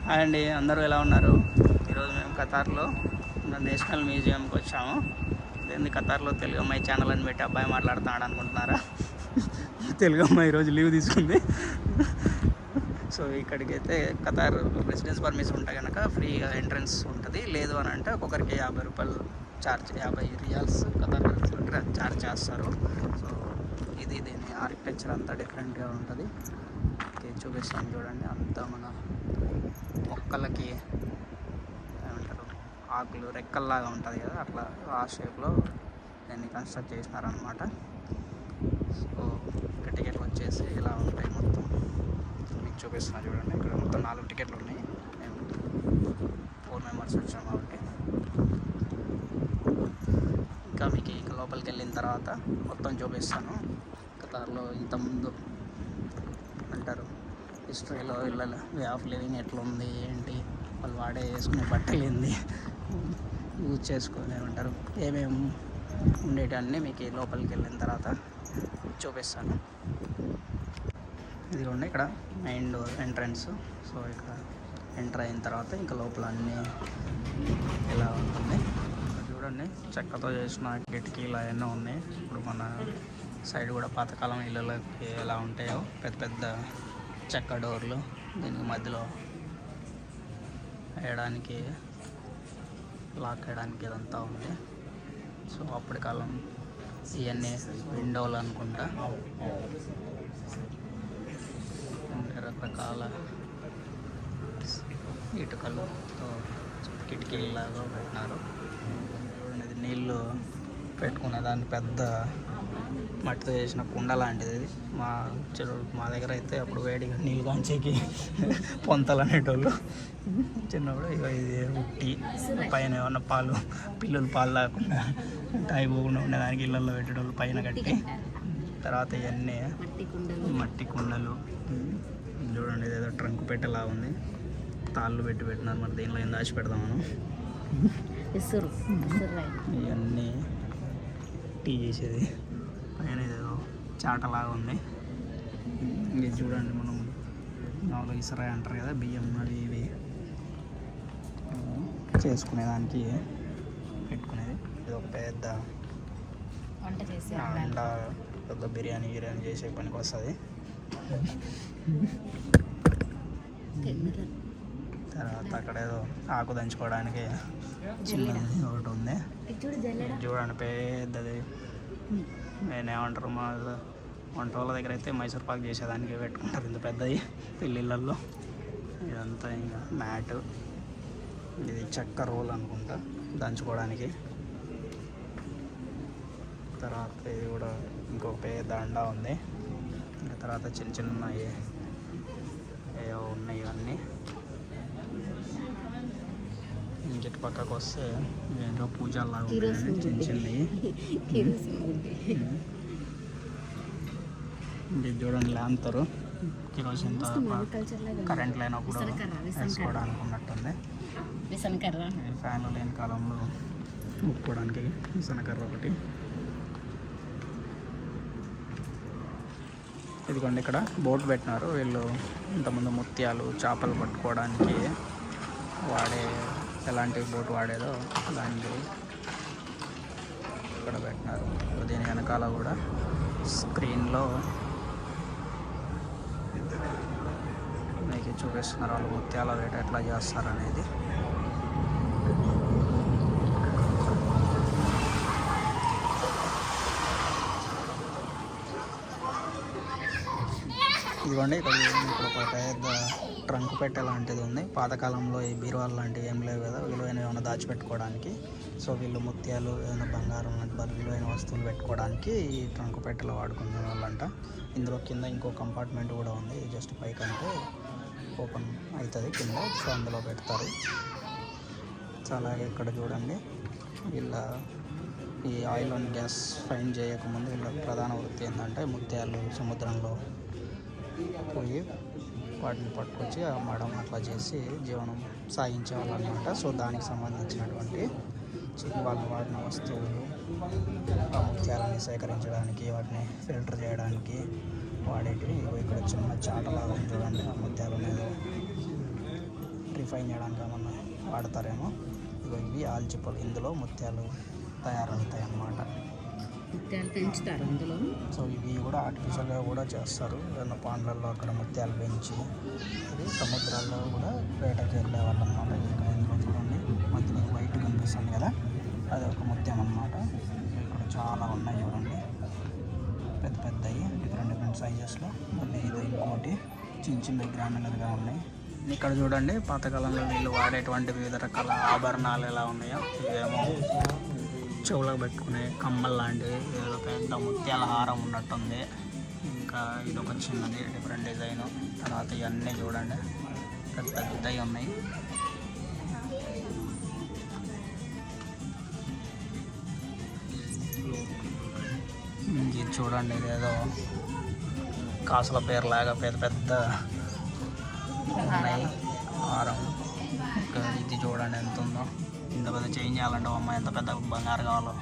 Hi అండి, అందరూ ఎలా ఉన్నారు? ఈరోజు మేము ఖతార్లో ఉన్న నేషనల్ మ్యూజియంకి వచ్చాము. ఏంది ఖతార్లో తెలుగు అమ్మాయి ఛానల్ అని పెట్టి అబ్బాయి మాట్లాడుతున్నాడు అనుకుంటున్నారా? తెలుగు అమ్మాయి ఈరోజు లీవ్ తీసుకుంది. సో ఇక్కడికి అయితే ఖతార్ రెసిడెన్స్ పర్మిషన్ ఉంటే కనుక ఫ్రీగా ఎంట్రన్స్ ఉంటుంది. లేదు అని అంటే ఒక్కొక్కరికి 50 రూపాయలు ఛార్జ్, 50 రియాల్స్ ఖతార్ ఛార్జ్ చేస్తారు. సో ఇది దీని ఆర్కిటెక్చర్ అంతా డిఫరెంట్గా ఉంటుంది. చూపిస్తాను చూడండి. అంతా మన మొక్కలకి ఏమంటారు, ఆకులు రెక్కల్లాగా ఉంటుంది కదా, అట్లా ఆ షేప్లో దాన్ని కన్స్ట్రక్ట్ చేసినారనమాట. సో ఇక్కడ టికెట్లు వచ్చేసి ఇలా ఉంటాయి. మొత్తం మీకు చూపిస్తున్నాను చూడండి. ఇక్కడ మొత్తం 4 టికెట్లు ఉన్నాయి. మేము 4 మెంబర్స్ వచ్చాం కాబట్టి. ఇంకా మీకు ఇక లోపలికి వెళ్ళిన తర్వాత మొత్తం చూపిస్తాను. ఖతార్లో ఇంతకుముందు అంటారు హిస్టరీలో ఇళ్ళ వే ఆఫ్ లివింగ్ ఎట్లుంది, ఏంటి, వాళ్ళు వేసుకునే బట్టలు ఏంది, యూజ్ చేసుకోలేమంటారు, ఏమేమి ఉండేటన్నీ మీకు లోపలికి వెళ్ళిన తర్వాత చూపిస్తాను. ఇదిగోండి ఇక్కడ మెయిన్ డోర్ ఎంట్రన్స్. సో ఇక్కడ ఎంటర్ అయిన తర్వాత ఇంకా లోపల అన్నీ ఇలా ఉంటుంది. చూడండి, చెక్కతో చేసిన కిటికీలు అవన్నీ ఉన్నాయి. ఇప్పుడు మన సైడ్ కూడా పాతకాలం ఇళ్ళకి ఎలా ఉంటాయో పెద్ద పెద్ద చెక్క డోర్లు, దీనికి మధ్యలో వేయడానికి, లాక్ వేయడానికి ఇదంతా ఉంది. సో అప్పటి కాలం ఇవన్నీ విండోలు అనుకుంటా. రకరకాల ఇటుకలతో కిటికీలాగా పెట్టినారు. చూడండి, నీళ్ళు పెట్టుకునే దాన్ని పెద్ద మట్టితో చేసిన కుండ లాంటిది. ఇది మా దగ్గర అయితే అప్పుడు వేడిగా నీళ్ళు కాంచేకి పొంతలు అనేటోళ్ళు చిన్నప్పుడు. ఇక ఇది ఉట్టి పైన ఏమన్నా పిల్లలు పాలు తాగకుండా టైం పోకుండా ఉండేదానికి ఇళ్ళల్లో పెట్టేటోళ్ళు పైన కట్టి. తర్వాత ఇవన్నీ మట్టి కుండలు. చూడండి, ఇదేదో ట్రంక్ పెట్టేలా ఉంది. తాళ్ళు పెట్టినారు. మరి దీనిలో ఏం దాచి పెడదాం మనం. ఇవన్నీ టీ చేసేది. పైన ఏదో చాటలాగా ఉంది. ఇది చూడండి, మనం నాలుగు ఇసరాయి అంటారు కదా, బియ్యం అవి ఇవి చేసుకునేదానికి పెట్టుకునేది. ఇది ఒక పెద్ద పెద్ద బిర్యానీ చేసే పనికి వస్తుంది. తర్వాత అక్కడ ఏదో ఆకు దంచుకోవడానికి చిన్నది ఒకటి ఉంది. చూడండి, పెద్దది. నేనేమంటారు, మా వంట వాళ్ళ దగ్గర అయితే మైసూర్ పాక్ చేసేదానికి పెట్టుకుంటారు ఇంత పెద్దది పెళ్ళిళ్ళల్లో. ఇదంతా ఇంకా మ్యాట్. ఇది చెక్క రోల్ అనుకుంటా దంచుకోవడానికి. తర్వాత ఇది కూడా ఇంకొక పెద్ద అండా ఉంది. ఇంకా తర్వాత చిన్న చిన్న ఏవో ఉన్నాయి ఇవన్నీ. ఇంకటి పక్కకు వస్తే ఏంటో పూజలాగా ఉన్నాయి చిన్న చిన్నవి. ఇది చూడండి, ల్యాంతరు కిరోసిన్ కరెంట్ లేనప్పుడు వేసుకోవడానికి ఉన్నట్టుంది. ఫ్యాన్లు లేని కాలంలో ముప్పుకోవడానికి విసనకర్ర ఒకటి. ఇదిగోండి, ఇక్కడ బోట్ పెట్టినారు. వీళ్ళు ఇంతకుముందు ముత్యాలు, చేపలు పట్టుకోవడానికి వాడే ఎలాంటి బోట్ వాడేదో దానికి ఇక్కడ పెట్టినారు. దీని వెనకాల కూడా స్క్రీన్లో మీకు చూపిస్తున్నారు వాళ్ళు ముత్యాల వేట ఎట్లా చేస్తారనేది. ఇదిగోండి, ఇక్కడ ఒక పెద్ద ట్రంక్ పెట్టే లాంటిది ఉంది. పాతకాలంలో ఈ బీరువాలు లాంటివి ఏం లేవు కదా, విలువైన ఏమైనా దాచిపెట్టుకోవడానికి. సో వీళ్ళు ముత్యాలు, ఏమైనా బంగారం లాంటి విలువైన వస్తువులు పెట్టుకోవడానికి ఈ ట్రంక్ పెట్టెలో వాడుకునే వాళ్ళంట. ఇందులో కింద ఇంకో కంపార్ట్మెంట్ కూడా ఉంది. జస్ట్ పైకంటే ఓపెన్ అవుతుంది కింద. సో అందులో పెడతారు. సో అలాగే ఇక్కడ చూడండి, వీళ్ళ ఈ ఆయిల్ అండ్ గ్యాస్ ఫైన్ చేయకముందు వీళ్ళ ప్రధాన వృత్తి ఏంటంటే ముత్యాలు సముద్రంలో పోయి వాటిని పట్టుకొచ్చి అమ్మడం అట్లా చేసి జీవనం సాగించేవాళ్ళు అనమాట. సో దానికి సంబంధించినటువంటి వాళ్ళు వాడిన వస్తువులు, ఆ ముత్యాలని సేకరించడానికి, వాటిని ఫిల్టర్ చేయడానికి వాడేటివి. ఇక్కడ చిన్న చాటలాగా చూడండి, ఆ ముత్యాలు అనేది రిఫైన్ చేయడానికి ఏమన్నా వాడతారేమో. ఇవి ఆల్చిప్పలు, ఇందులో ముత్యాలు తయారవుతాయి అన్నమాట. ముత్యాలు పెంచుతారు అందులో. సో ఇవి కూడా ఆర్టిఫిషియల్గా కూడా చేస్తారు. ఏదైనా పాండ్లలో అక్కడ ముత్యాలు పెంచి ఇది సముద్రాల్లో కూడా వేటకి వెళ్ళే వాళ్ళు అనమాట. ఇక్కడ ఇందులో చూడండి మధ్యలో వైట్ కనిపిస్తుంది కదా, అది ఒక ముత్యం అన్నమాట. ఇక్కడ చాలా ఉన్నాయి చూడండి, పెద్ద పెద్దవి డిఫరెంట్ సైజెస్లో. మళ్ళీ ఇది ఇంకోటి చిన్న చిన్న గ్రానులర్గా ఉన్నాయి. ఇక్కడ చూడండి పాతకాలంలో వీళ్ళు వాడేటువంటి వివిధ రకాల ఆభరణాలు ఎలా ఉన్నాయో. ఇవేమో చెవులకు పెట్టుకునే కమ్మల్ లాంటివి, ఏదో పెద్ద ముత్యాల హారం ఉన్నట్టుంది. ఇంకా ఇది ఒక చిన్నది డిఫరెంట్ డిజైన్. తర్వాత ఇవన్నీ చూడండి పెద్ద పెద్దవి ఉన్నాయి. ఇది చూడండి, ఇదేదో కాసుల పేరులాగా పెద్ద పెద్ద ఉన్నాయి హారం. ఇది చూడండి ఎంత ఉందో. ఇంత పెద్ద చేంజ్ చేయాలంటే అమ్మ ఎంత పెద్ద బంగారు కావాలో.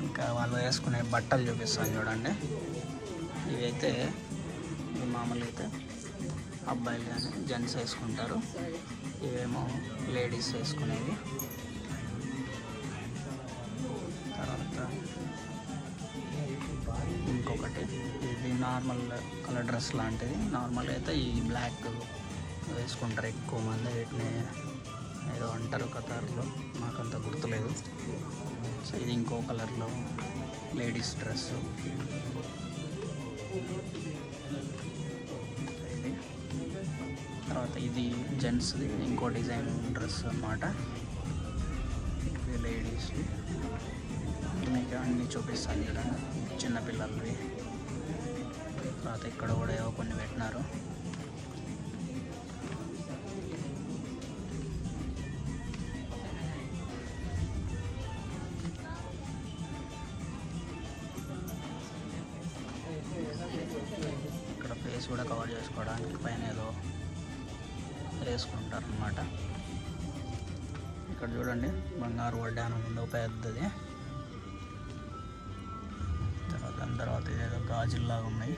ఇంకా వాళ్ళు వేసుకునే బట్టలు చూపిస్తాను చూడండి. ఇవైతే మామూలు అయితే అబ్బాయిలు కానీ జెంట్స్ వేసుకుంటారు. ఇవేమో లేడీస్ వేసుకునేవి. తర్వాత ఇంకొకటి ఇది నార్మల్ కలర్ డ్రెస్ లాంటిది. నార్మల్ అయితే ఈ బ్లాక్ వేసుకుంటారు ఎక్కువ మంది. వీటిని ఏదో అంటారు ఖతార్లో, నాకంత గుర్తులేదు. సో ఇది ఇంకో కలర్లో లేడీస్ డ్రెస్. ఇది తర్వాత ఇది జెంట్స్ది ఇంకో డిజైన్ డ్రెస్ అన్నమాట. ఇది లేడీస్ది. మీకు అన్నీ చూపిస్తాను చూడండి, చిన్నపిల్లలవి. తర్వాత ఇక్కడ కూడా ఏవో కొన్ని పెట్టినారు. ఇక్కడ ఫేస్ కూడా కవర్ చేసుకోవడానికి పైన ఏదో వేసుకుంటారు అన్నమాట. ఇక్కడ చూడండి బంగారు వడ్డానం ఉందో పెద్దది. తర్వాత ఇదేదో గాజుల్లాగా ఉన్నాయి.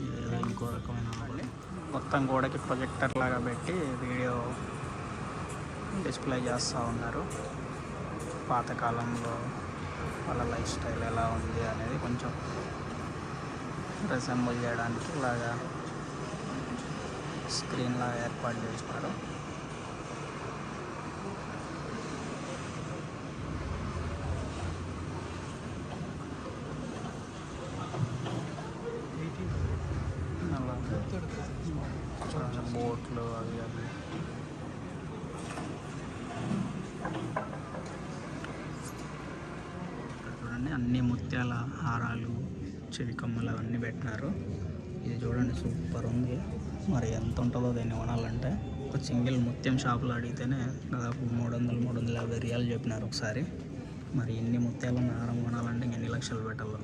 ఇదేదో ఇంకో రకమైన మొత్తం గోడకి ప్రొజెక్టర్ లాగా పెట్టి వీడియో డిస్ప్లే చేస్తూ ఉన్నారు. పాతకాలంలో వాళ్ళ లైఫ్ స్టైల్ ఎలా ఉంది అనేది కొంచెం రిసెంబుల్ చేయడానికి ఇలాగా స్క్రీన్లా ఏర్పాటు చేసినారు. చూడండి బోట్లు అవి అవి. చూడండి అన్ని ముత్యాల హారాలు, చెవి కమ్మలు అవన్నీ పెట్టినారు. ఇది చూడండి సూపర్ ఉంది. మరి ఎంత ఉంటుందో దీన్ని కొనాలంటే ఒక సింగిల్ ముత్యం షాపులో అడిగితేనే దాదాపు 300-350 రియాలు చెప్పినారు ఒకసారి. మరి ఇన్ని ముత్యాలను హారం కొనాలంటే ఎన్ని లక్షలు పెట్టాలో.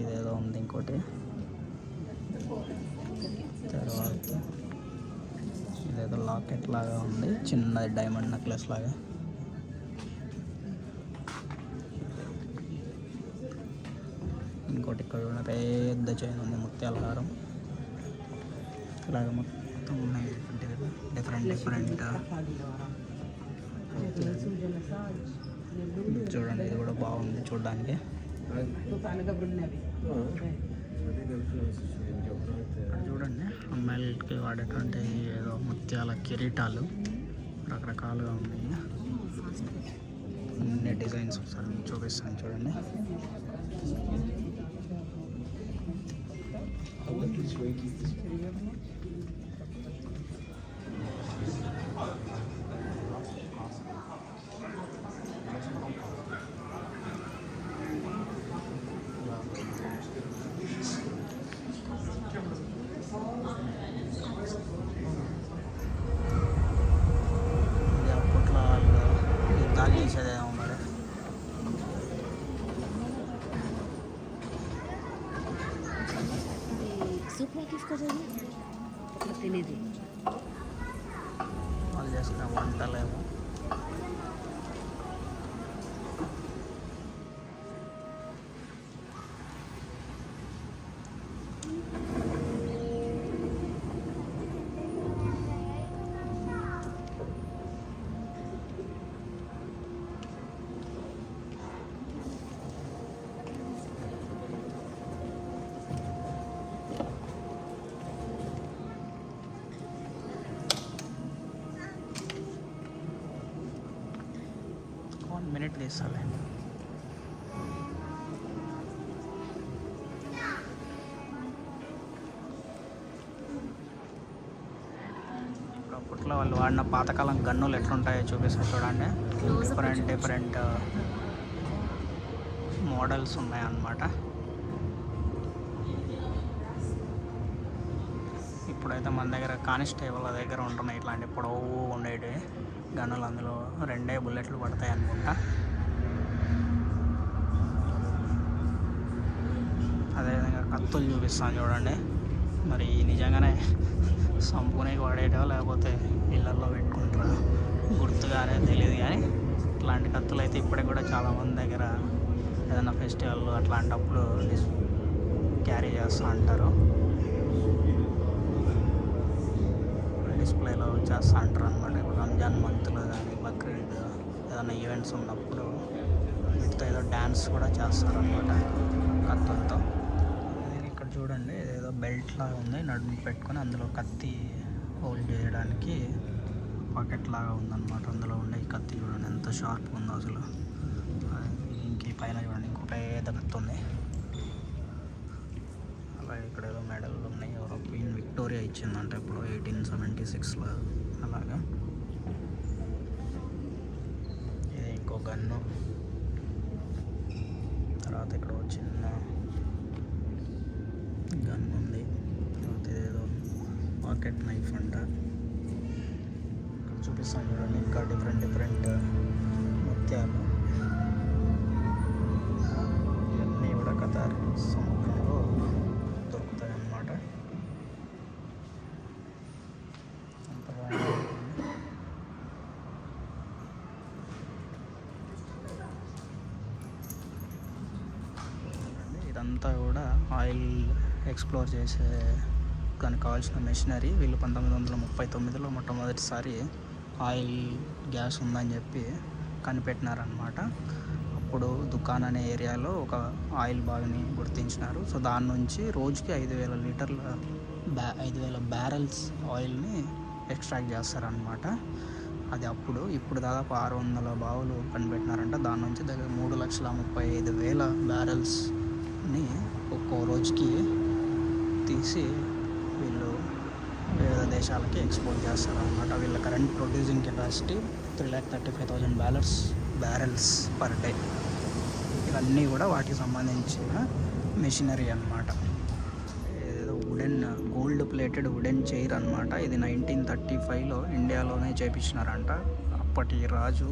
ఇదేదో ఉంది ఇంకోటి. తర్వాత ఇదేదో లాకెట్ లాగా ఉంది, చిన్నది డైమండ్ నెక్లెస్ లాగా. ఇంకోటి ఇక్కడ ఉన్న పెద్ద చైన్ ఉంది, ముత్యాల హారం. ఇలాగ మొత్తం ఉన్నాయి డిఫరెంట్. చూడండి ఇది కూడా బాగుంది చూడడానికి. చూడండి అమ్మాయిలకి వాడేటువంటి ఏదో ముత్యాల కిరీటాలు రకరకాలుగా ఉన్నాయి. అన్ని డిజైన్స్ ఒకసారి చూపిస్తాను చూడండి. ఇది అప్పట్లో వాళ్ళు యుద్ధాలు చేసేదేమో మరి. తినేది వాళ్ళు చేసుకునే వంటలేమో. 1 minute తీస్తాలే. ఇప్పుడు అప్పట్లో వాళ్ళు వాడిన పాతకాలం గన్నులు ఎట్లుంటాయో చూపిస్తారు చూడండి. డిఫరెంట్ మోడల్స్ ఉన్నాయన్నమాట. ఇప్పుడైతే మన దగ్గర కానిస్టేబుల్ దగ్గర ఉంటున్నాయి ఇట్లాంటి పొడవు ఉండేవి గన్నులు. అందులో 2 బుల్లెట్లు పడతాయి అనుకుంటా. అదేవిధంగా కత్తులు చూపిస్తాను చూడండి. మరి నిజంగానే సంపుకునేకి వాడేటో లేకపోతే ఇళ్ళల్లో పెట్టుకుంటారా గుర్తుగానే తెలియదు. కానీ ఇట్లాంటి కత్తులు అయితే ఇప్పటికి కూడా చాలామంది దగ్గర ఏదైనా ఫెస్టివల్ అట్లాంటప్పుడు క్యారీ చేస్తూ అంటారు. డిస్ప్లేలో చేస్తూ అంటారు అనమాట. ఇప్పుడు రంజాన్ మంత్లో కానీ బక్రీద్ ఏదైనా ఈవెంట్స్ ఉన్నప్పుడు వీటితో ఏదో డ్యాన్స్ కూడా చేస్తారనమాట కత్తులతో. ఇక్కడ చూడండి ఏదో బెల్ట్ లాగా ఉంది, నడుము పెట్టుకొని అందులో కత్తి హోల్డ్ చేయడానికి పాకెట్ లాగా ఉందన్నమాట. అందులో ఉండే ఈ కత్తి చూడండి ఎంత షార్ప్గా ఉందో అసలు. ఇంక పైన చూడండి ఇంకో పెద్ద కత్తి ఉంది. అలాగే ఇక్కడ ఏదో మెడల్ ఉన్నాయి. ఎవరో క్వీన్ విక్టోరియా ఇచ్చిందంట ఇప్పుడు 1876లో అలాగా. ఇది ఇంకో గన్ను. తర్వాత ఇక్కడ చిన్న గన్ ఉంది. తర్వాత ఇదేదో పాకెట్ నైఫ్ అంట. ఇక్కడ చూపిస్తాను చూడండి ఇంకా డిఫరెంట్ ముత్యాలు. ఇవన్నీ కూడా ఖతార్ సముద్రంలో దొరుకుతాయి అన్నమాట. అంత బాగుంది. ఇదంతా కూడా ఆయిల్ ఎక్స్ప్లోర్ చేసే దానికి కావాల్సిన మెషినరీ. వీళ్ళు 1939లో మొట్టమొదటిసారి ఆయిల్ గ్యాస్ ఉందని చెప్పి కనిపెట్టినారనమాట. అప్పుడు దుకాన్ అనే ఏరియాలో ఒక ఆయిల్ బావిని గుర్తించినారు. సో దాని నుంచి రోజుకి 5,000 బ్యారెల్స్ ఆయిల్ని ఎక్స్ట్రాక్ట్ చేస్తారనమాట. అది ఇప్పుడు దాదాపు 600 బావులు కనిపెట్టినారంట. దాని నుంచి దగ్గర 3,35,000 బ్యారెల్స్ని ఒక్కో రోజుకి తీసి వీళ్ళు వివిధ దేశాలకి ఎక్స్పోర్ట్ చేస్తారనమాట. వీళ్ళ current producing capacity 3,35,000 barrels per day. ఇవన్నీ కూడా వాటికి సంబంధించిన మెషినరీ అన్నమాట. ఏదో గోల్డ్ ప్లేటెడ్ వుడెన్ చైర్ అనమాట. ఇది 1935లో ఇండియాలోనే చేపించినారంట. అప్పటి రాజు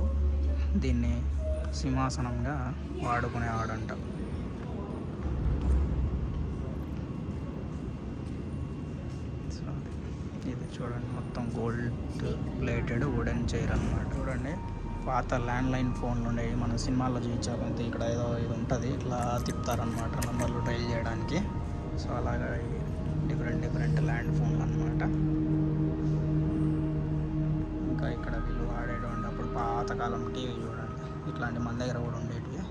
దీన్ని సింహాసనంగా వాడుకునేవాడంట. ఇది చూడండి మొత్తం గోల్డ్ ప్లేటెడ్ వుడెన్ చైర్ అన్నమాట. చూడండి పాత ల్యాండ్లైన్ ఫోన్లు ఉండేవి మన సినిమాల్లో చూపించాలంటే ఇక్కడ ఏదో ఇది ఉంటుంది, ఇట్లా తిప్పుతారనమాట నంబర్లు డైల్ చేయడానికి. సో అలాగా డిఫరెంట్ ల్యాండ్ ఫోన్లు అనమాట. ఇంకా ఇక్కడ వీళ్ళు వాడేటువంటి అప్పుడు పాతకాలం టీవీ చూడండి, ఇట్లాంటి మన దగ్గర కూడా ఉండేటివి.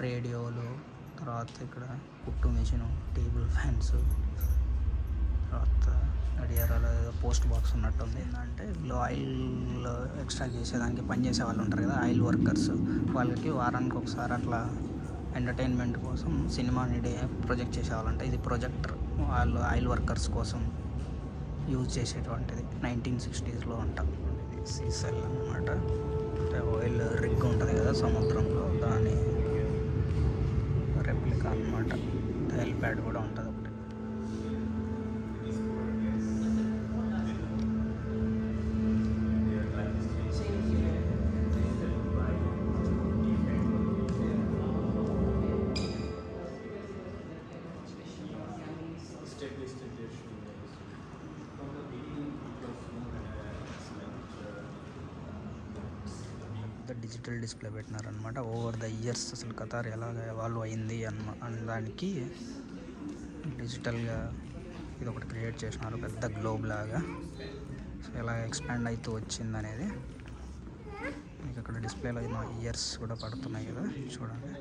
రేడియోలు, తర్వాత ఇక్కడ కుట్టు మిషను, టేబుల్ ఫ్యాన్స్, తర్వాత గడియారాలు, ఏదో పోస్ట్ బాక్స్ ఉన్నట్టుంది. ఏంటంటే వీళ్ళు ఆయిల్ ఎక్స్ట్రాక్ట్ చేసేదానికి పనిచేసే వాళ్ళు ఉంటారు కదా, ఆయిల్ వర్కర్స్. వాళ్ళకి వారానికి ఒకసారి అట్లా ఎంటర్టైన్మెంట్ కోసం సినిమాని ప్రొజెక్ట్ చేసేవాళ్ళంట. ఇది ప్రొజెక్టర్ వాళ్ళు ఆయిల్ వర్కర్స్ కోసం యూజ్ చేసేటువంటిది 1960sలో అంట. ఇది సీసెల్ అనమాట. ఆయిల్ రిగ్ ఉంటుంది కదా సముద్రంలో, దాని రెప్లికా అనమాట. హెల్ ప్యాడ్ కూడా ఉంటుంది ఒకటి. డిజిటల్ డిస్ప్లే పెట్టినారనమాట. ఓవర్ ద ఇయర్స్ అసలు ఖతార్ ఎలాగ ఎవాల్వ్ అయింది అనడానికి డిజిటల్గా ఇది ఒకటి క్రియేట్ చేసినారు, పెద్ద గ్లోబ్ లాగా. సో ఎలా ఎక్స్పాండ్ అవుతూ వచ్చింది అనేది మీకు అక్కడ డిస్ప్లేలో ఇయర్స్ కూడా పడుతున్నాయి కదా, చూడండి.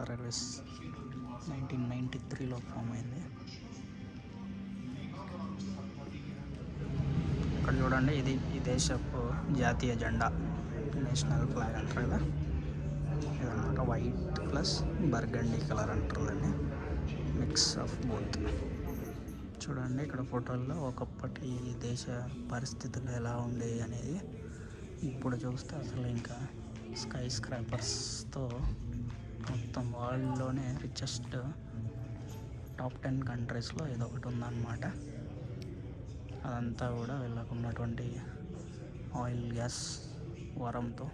కోల్కతా రైల్వేస్ 1993లో ఫామ్ అయింది. ఇక్కడ చూడండి, ఇది ఈ దేశపు జాతీయ జెండా, నేషనల్ ఫ్లాగ్ అంటారు కదా, ఇదన్నమాట. వైట్ ప్లస్ బర్గండీ కలర్ అంటారు దాన్ని, మిక్స్ ఆఫ్ బోత్. చూడండి ఇక్కడ ఫోటోల్లో ఒకప్పటి దేశ పరిస్థితులు ఎలా ఉండేవి అనేది. ఇప్పుడు చూస్తే అసలు ఇంకా స్కై స్క్రాపర్స్తో మొత్తం వరల్డ్లోనే రిచెస్ట్ టాప్ 10 కంట్రీస్లో ఏదో ఒకటి ఉందన్నమాట. అదంతా కూడా వీళ్ళకు ఉన్నటువంటి ఆయిల్ గ్యాస్ వరంతో